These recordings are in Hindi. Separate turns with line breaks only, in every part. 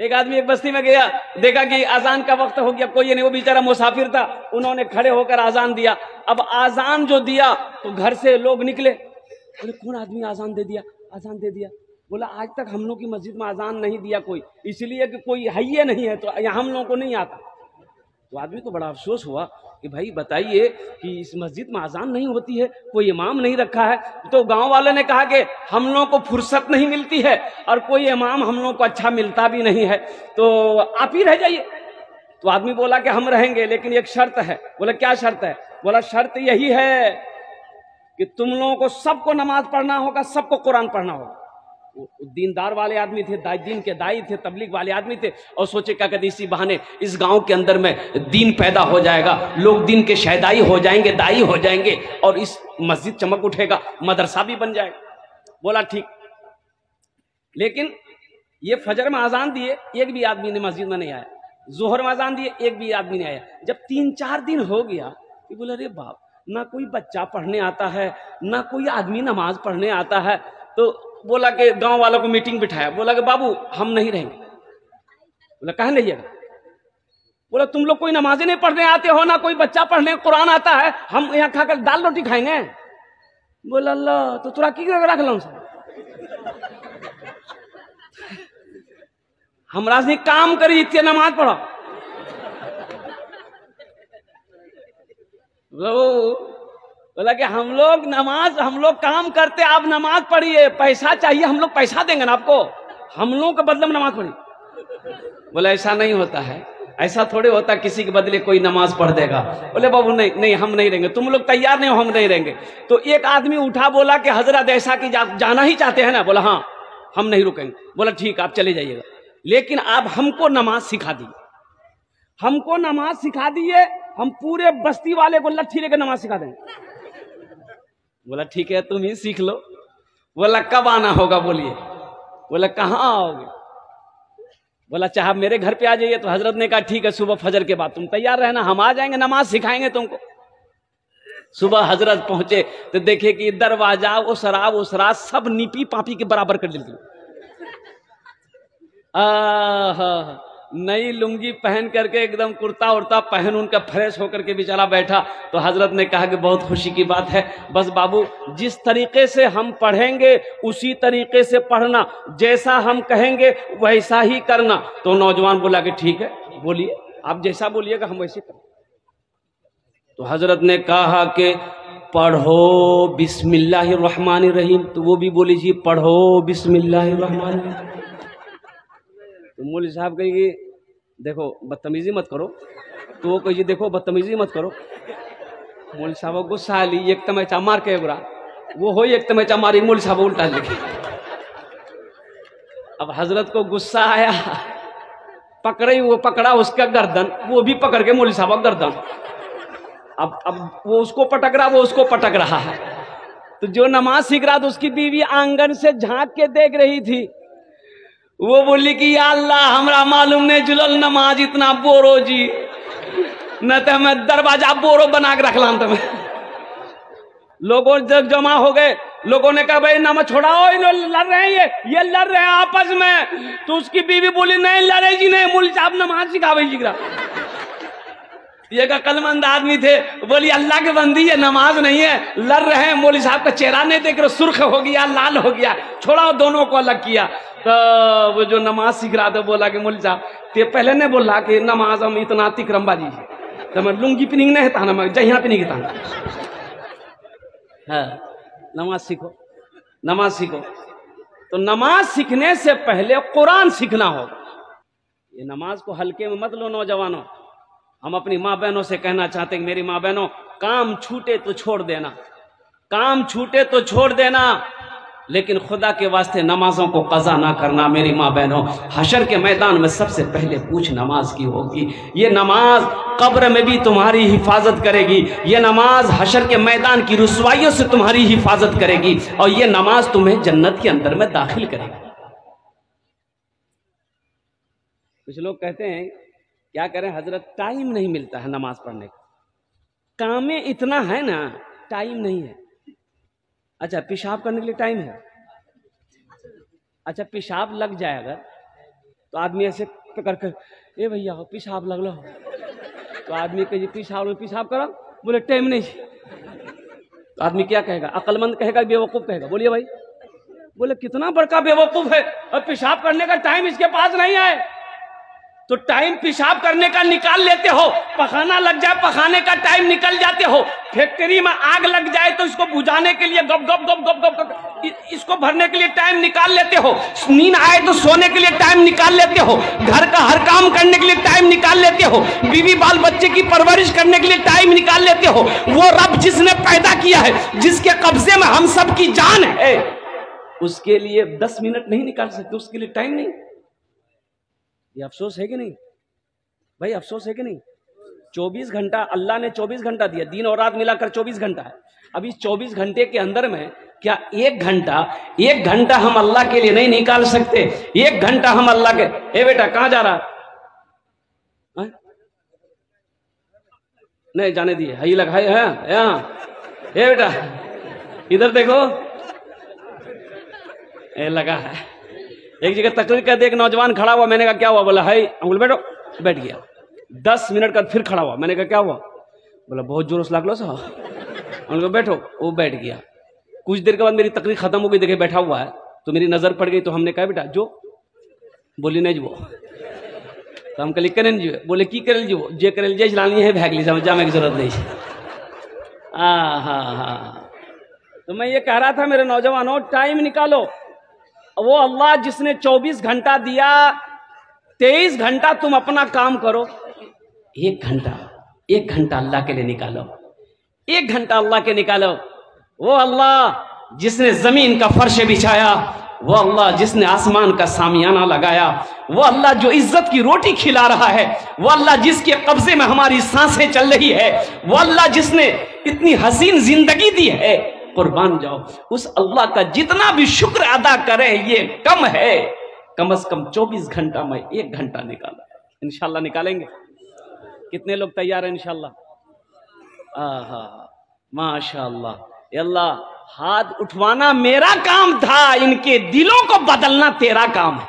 एक आदमी एक बस्ती में गया, देखा कि अजान का वक्त हो गया, कोई नहीं, वो बेचारा मुसाफिर था, उन्होंने खड़े होकर अजान दिया। अब अजान जो दिया तो घर से लोग निकले, बोले कौन आदमी अजान दे दिया, अजान दे दिया। बोला आज तक हम लोग की मस्जिद में अजान नहीं दिया कोई, इसलिए कि कोई है ही नहीं है, तो यहाँ हम लोगों को नहीं आता। तो आदमी को बड़ा अफसोस हुआ कि भाई बताइए कि इस मस्जिद में अजान नहीं होती है, कोई इमाम नहीं रखा है। तो गांव वाले ने कहा कि हम लोगों को फुर्सत नहीं मिलती है और कोई इमाम हम लोगों को अच्छा मिलता भी नहीं है, तो आप ही रह जाइए। तो आदमी बोला कि हम रहेंगे, लेकिन एक शर्त है। बोला क्या शर्त है? बोला शर्त यही है कि तुम लोगों को सबको नमाज पढ़ना होगा, सबको कुरान पढ़ना होगा। दीनदार वाले आदमी थे, दीन के दाई थे, तबलीग वाले आदमी थे, और सोचे क्या कहते इसी बहाने इस गांव के अंदर में दीन पैदा हो जाएगा, लोग दीन के शहदाई हो जाएंगे, दाई हो जाएंगे, और इस मस्जिद चमक उठेगा, मदरसा भी बन जाएगा। बोला ठीक। लेकिन ये फजर में अजान दिए, एक भी आदमी ने मस्जिद में नहीं आया। जोहर में अजान दिए, एक भी आदमी नहीं आया। जब 3-4 दिन हो गया तो बोला अरे बाप, ना कोई बच्चा पढ़ने आता है, ना कोई आदमी नमाज पढ़ने आता है। तो बोला कि गांव वालों को मीटिंग बिठाया, बोला कि बाबू हम नहीं रहेंगे। बोला कहाँ नहीं जाएगा? बोला तुम लोग कोई नमाजें नहीं पढ़ने आते हो, ना कोई बच्चा पढ़ने कुरान आता है, हम यहाँ खाकर दाल रोटी खाएंगे। बोला अल्लाह, तो तुरा की रख लो हमरा से काम करी, इतने नमाज पढ़ो। बोला कि हम लोग काम करते, आप नमाज पढ़िए, पैसा चाहिए, हम लोग पैसा देंगे ना आपको, हम लोगों के बदले में नमाज पढ़िए। बोला ऐसा नहीं होता है, ऐसा थोड़े होता किसी के बदले कोई नमाज पढ़ देगा। बोले बाबू नहीं नहीं, हम नहीं रहेंगे, तुम लोग तैयार नहीं हो, हम नहीं रहेंगे। तो एक आदमी उठा, बोला कि हजरत ऐसा कि जाना ही चाहते हैं ना? बोला हाँ, हम नहीं रुकेंगे। बोला ठीक, आप चले जाइएगा, लेकिन आप हमको नमाज सिखा दिए, हमको नमाज सिखा दिए, हम पूरे बस्ती वाले को लट्ठी लेकर नमाज सिखा देंगे। बोला ठीक है, तुम ही सीख लो। बोला कब आना होगा बोलिए? बोला कहाँ आओगे? बोला चाहे मेरे घर पे आ जाइए। तो हजरत ने कहा ठीक है, सुबह फजर के बाद तुम तैयार रहना, हम आ जाएंगे, नमाज सिखाएंगे तुमको। सुबह हजरत पहुंचे तो देखे कि दरवाजा उसरा सब नीपी पापी के बराबर कर देती। नई लुंगी पहन करके एकदम कुर्ता उर्ता पहन उनका फ्रेश होकर के बेचारा बैठा। तो हजरत ने कहा कि बहुत खुशी की बात है, बस बाबू जिस तरीके से हम पढ़ेंगे उसी तरीके से पढ़ना, जैसा हम कहेंगे वैसा ही करना। तो नौजवान बोला कि ठीक है, बोलिए, आप जैसा बोलिएगा हम वैसे करें। तो हजरत ने कहा कि पढ़ो बिस्मिल्लाहिर्रहमानिर्रहीम। तो वो भी बोली जी पढ़ो बिस्मिल्लाहिर्रहमानिर्रहीम। तो मौलवी साहब कहेंगे देखो बदतमीजी मत करो, तो वो कहिए देखो बदतमीजी मत करो। मौलवी साहब गुस्सा ली, एक तमैचा मार के बुरा वो हो, एक तमैचा मारी, मौलवी साहब उल्टा लिखे। अब हजरत को गुस्सा आया, पकड़े, वो पकड़ा उसका गर्दन, वो भी पकड़ के मौलवी साहब गर्दन। अब वो उसको पटक रहा, वो उसको पटक रहा है। तो जो नमाज सीख रहा था उसकी बीवी आंगन से झांक के देख रही थी। वो बोली कि या अल्लाह हमरा मालूम नहीं जुलल नमाज इतना बोरो जी, न तो मैं दरवाजा बोरो बना के रखला। तो लोगों जब जमा हो गए, लोगों ने कहा भाई नमाज छोड़ाओ, लड़ रहे हैं ये लड़ रहे हैं आपस में। तो उसकी बीवी बोली नहीं लड़े जी नहीं, मौलवी साहब नमाज सिखावे जी। ये का कलमंद आदमी थे, बोली अल्लाह के बंदी ये नमाज नहीं है, लड़ रहे हैं। मौलवी साहब का चेहरा नहीं देख रहे, सुर्ख हो गया, लाल हो गया, छोड़ाओ, दोनों को अलग किया। तो वो जो नमाज सीख रहा था बोला कि मौलवी साहब ते पहले ने बोला कि नमाज हम इतना तिक्रमबाजी है, तो मैं लुंगी पिनिंग नहीं था ना, मैं जहाँ पिनिंग था। हाँ, नमाज सीखो, नमाज सीखो। तो नमाज सीखने से पहले कुरान सीखना होगा। ये नमाज को हल्के में मत लो नौजवानों। हम अपनी माँ बहनों से कहना चाहते हैं, मेरी माँ बहनों काम छूटे तो छोड़ देना, काम छूटे तो छोड़ देना, लेकिन खुदा के वास्ते नमाजों को कज़ा ना करना। मेरी माँ बहनों, हशर के मैदान में सबसे पहले पूछ नमाज की होगी। ये नमाज कब्र में भी तुम्हारी हिफाजत करेगी, ये नमाज हशर के मैदान की रुसवाइयों से तुम्हारी हिफाजत करेगी, और ये नमाज तुम्हें जन्नत के अंदर में दाखिल करेगी। कुछ लोग कहते हैं क्या करें हजरत, टाइम नहीं मिलता है नमाज पढ़ने का, काम इतना है ना, टाइम नहीं है। अच्छा पेशाब करने के लिए टाइम है, अच्छा पेशाब लग जाए अगर तो आदमी ऐसे पकड़ कर, ए भैया पेशाब लग लो। तो आदमी कहे पेशाब करा, बोले टाइम नहीं। तो आदमी क्या कहेगा, अक्लमंद कहेगा बेवकूफ कहेगा? बोलिए भाई। बोले कितना बड़का बेवकूफ है, और पेशाब करने का टाइम इसके पास नहीं है। तो टाइम पेशाब करने का निकाल लेते हो, पखाना लग जाए पखाने का टाइम निकल जाते हो, फैक्ट्री में आग लग जाए तो इसको बुझाने के लिए गप गप गप गप गप इसको भरने के लिए टाइम निकाल लेते हो, नींद आए तो सोने के लिए टाइम निकाल लेते हो, घर का हर काम करने के लिए टाइम निकाल लेते हो, बीवी बाल बच्चे की परवरिश करने के लिए टाइम निकाल लेते हो। वो रब जिसने पैदा किया है, जिसके कब्जे में हम सब की जान है, उसके लिए 10 मिनट नहीं निकाल सकते, उसके लिए टाइम नहीं। ये अफसोस है कि नहीं भाई, अफसोस है कि नहीं? 24 घंटा अल्लाह ने 24 घंटा दिया, दिन और रात मिलाकर 24 घंटा है। अब इस 24 घंटे के अंदर में क्या एक घंटा हम अल्लाह के लिए नहीं निकाल सकते? 1 घंटा हम अल्लाह के, ए बेटा कहां जा रहा है? नहीं जाने दिए, हई लगाए हैं यहाँ। ए बेटा इधर देखो, ए लगा है। एक जगह तकरीर कर दे, एक नौजवान खड़ा हुआ, मैंने कहा क्या हुआ? बोला है अंकुल बैठो, बैठ गया। 10 मिनट का फिर खड़ा हुआ, मैंने कहा क्या हुआ? बोला बहुत जोर से लागलो सा। उनको बैठो, वो बैठ गया। कुछ देर के बाद मेरी तकरीर खत्म हो गई, देखे बैठा हुआ है, तो मेरी नजर पड़ गई, तो हमने कहा बेटा जो, बोली नहीं जो। तो हम कहली करें जो, बोले की करेल जो, जे करेल जे चलानी है भागली, समझ जाने की जरूरत नहीं। हाँ। तो मैं ये कह रहा था मेरे नौजवानों, टाइम निकालो। वो अल्लाह जिसने 24 घंटा दिया, 23 घंटा तुम अपना काम करो, 1 घंटा अल्लाह के लिए निकालो, 1 घंटा अल्लाह के निकालो। वो अल्लाह जिसने जमीन का फर्श बिछाया, वो अल्लाह जिसने आसमान का सामियाना लगाया, वो अल्लाह जो इज्जत की रोटी खिला रहा है, वो अल्लाह जिसके कब्जे में हमारी सांसें चल रही है, वो अल्लाह जिसने इतनी हसीन जिंदगी दी है, कुर्बान जाओ उस अल्लाह का। जितना भी शुक्र अदा करे ये कम है। कम से कम 24 घंटा में 1 घंटा निकाला, इंशाल्लाह निकालेंगे। कितने लोग तैयार हैं इंशाल्लाह? माशाअल्लाह। अल्लाह, हाथ उठवाना मेरा काम था, इनके दिलों को बदलना तेरा काम है।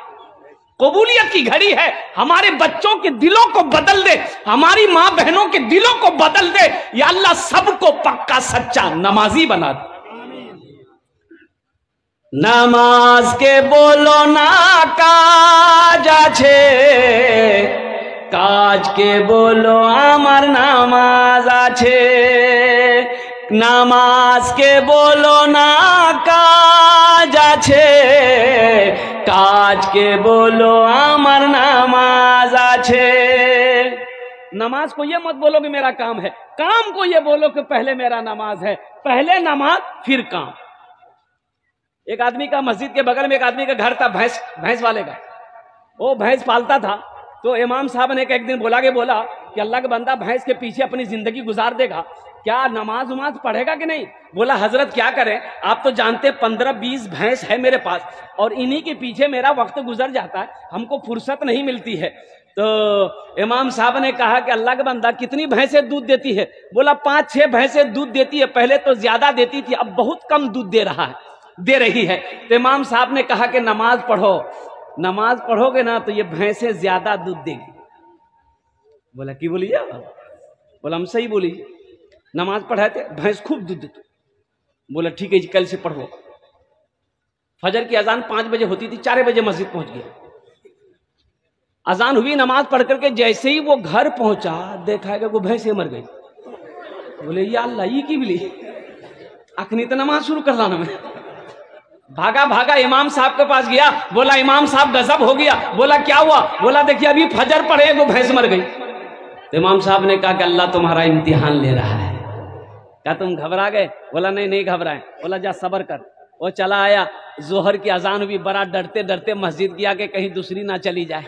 कबूलियत की घड़ी है, हमारे बच्चों के दिलों को बदल दे, हमारी माँ बहनों के दिलों को बदल दे। या अल्लाह सबको पक्का सच्चा नमाजी बना दे। नामाज के बोलो ना काज आछे, काज के बोलो आमार नामाज आछे। नामाज के बोलो ना काज आछे, काज के बोलो आमार नामाज आछे। नमाज को ये मत बोलो कि मेरा काम है, काम को ये बोलो कि पहले मेरा नमाज है। पहले नमाज फिर काम। एक आदमी का मस्जिद के बगल में एक आदमी का घर था, भैंस वाले का। वो भैंस पालता था। तो इमाम साहब ने एक दिन बोला कि अल्लाह का बंदा भैंस के पीछे अपनी जिंदगी गुजार देगा, क्या नमाज उमाज पढ़ेगा कि नहीं? बोला हजरत क्या करें, आप तो जानते 15-20 भैंस है मेरे पास, और इन्हीं के पीछे मेरा वक्त गुजर जाता है, हमको फुर्सत नहीं मिलती है। तो इमाम साहब ने कहा कि अल्लाह का बंदा कितनी भैंसें दूध देती है? बोला 5-6 भैंसें दूध देती है, पहले तो ज्यादा देती थी, अब बहुत कम दूध दे रही है। तो इमाम साहब ने कहा कि नमाज पढ़ो, नमाज पढ़ोगे ना तो ये भैंसें ज्यादा दूध देगी। बोला की बोली? बोला हम सही बोली, नमाज पढ़ाते भैंस खूब दूध देती। बोला ठीक है जी, कल से पढ़ो। फजर की अजान 5 बजे होती थी, 4 बजे मस्जिद पहुंच गया। अजान हुई, नमाज पढ़ करके जैसे ही वो घर पहुंचा, देखा कि वो भैंसे मर गई। बोले या अल्लाह, ये की मिली, अखनी तो नमाज शुरू कर लाना। मैं भागा इमाम साहब के पास गया। बोला इमाम साहब गजब हो गया। बोला क्या हुआ? बोला देखिए अभी फजर पढ़े वो भैंस मर गई। तो इमाम साहब ने कहा कि अल्लाह तुम्हारा इम्तिहान ले रहा है। क्या तुम घबरा गए? बोला नहीं घबराए। बोला जा सब्र कर। वो चला आया, जोहर की अजान हुई, बड़ा डरते डरते मस्जिद गया कि कहीं दूसरी ना चली जाए।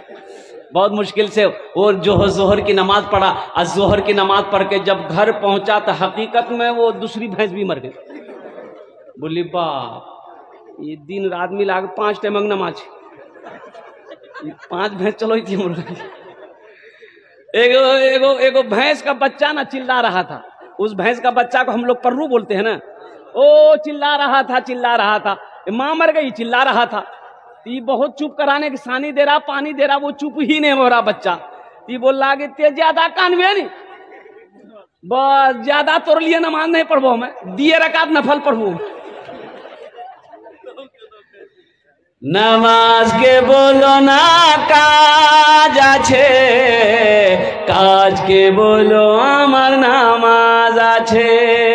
बहुत मुश्किल से और जो जोहर की नमाज पढ़ा। और जोहर की नमाज पढ़ के जब घर पहुंचा तो हकीकत में वो दूसरी भैंस भी मर गई। बोली बाप, ये दिन रात मिला के 5 टाइम नमाज, 5 भैंस चलो थी। एगो भैंस का बच्चा ना चिल्ला रहा था। उस भैंस का बच्चा को हम लोग पर्रू बोलते हैं ना। ओ चिल्ला रहा था, माँ मर गई, चिल्ला रहा था। ये बहुत चुप कराने की सानी दे रहा, पानी दे रहा, वो चुप ही नहीं हो रहा बच्चा। ये बोल रहा कि ते ज्यादा कानवे नहीं, बस ज्यादा तोर लिए नमाज नहीं पढ़बो, मैं दिए रकात नफल पढ़बू। नमाज के बोलो ना काज आछे, काज के बोलो आमार नामाज आछे।